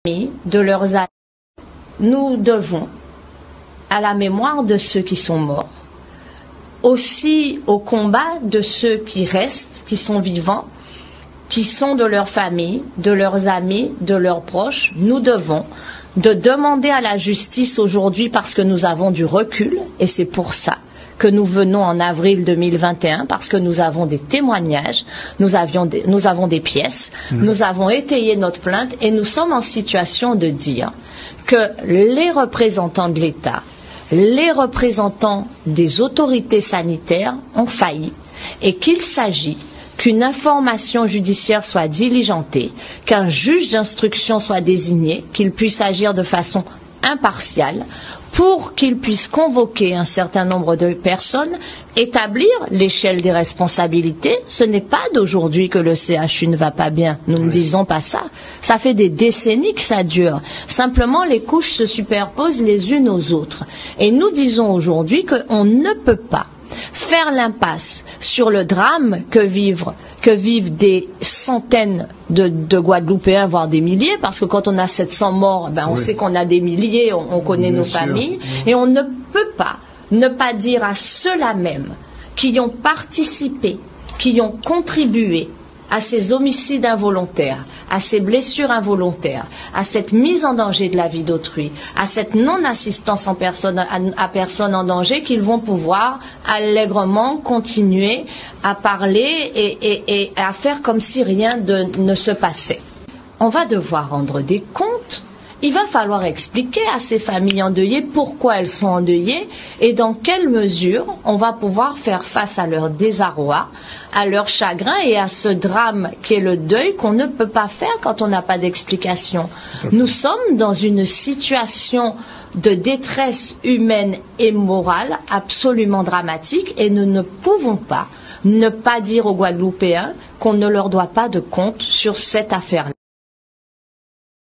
de leurs amis. Nous devons, à la mémoire de ceux qui sont morts, aussi au combat de ceux qui restent, qui sont vivants, qui sont de leur famille, de leurs amis, de leurs proches, nous devons de demander à la justice aujourd'hui, parce que nous avons du recul, et c'est pour ça que nous venons en avril 2021, parce que nous avons des témoignages, nous avons des pièces, nous avons étayé notre plainte, et nous sommes en situation de dire que les représentants de l'État, les représentants des autorités sanitaires ont failli, et qu'il s'agit qu'une information judiciaire soit diligentée, qu'un juge d'instruction soit désigné, qu'il puisse agir de façon impartiale, pour qu'il puisse convoquer un certain nombre de personnes, établir l'échelle des responsabilités. Ce n'est pas d'aujourd'hui que le CHU ne va pas bien. Nous ne disons pas ça. Ça fait des décennies que ça dure. Simplement, les couches se superposent les unes aux autres. Et nous disons aujourd'hui qu'on ne peut pas faire l'impasse sur le drame que vivent des centaines de Guadeloupéens, voire des milliers, parce que quand on a 700 morts, on sait qu'on a des milliers, on connaît nos familles, et on ne peut pas ne pas dire à ceux-là même qui ont participé, qui ont contribué à ces homicides involontaires, à ces blessures involontaires, à cette mise en danger de la vie d'autrui, à cette non-assistance à personne en danger, qu'ils vont pouvoir allègrement continuer à parler et à faire comme si rien ne se passait. On va devoir rendre des comptes. Il va falloir expliquer à ces familles endeuillées pourquoi elles sont endeuillées et dans quelle mesure on va pouvoir faire face à leur désarroi, à leur chagrin et à ce drame qui est le deuil qu'on ne peut pas faire quand on n'a pas d'explication. Nous sommes dans une situation de détresse humaine et morale absolument dramatique et nous ne pouvons pas ne pas dire aux Guadeloupéens qu'on ne leur doit pas de compte sur cette affaire-là.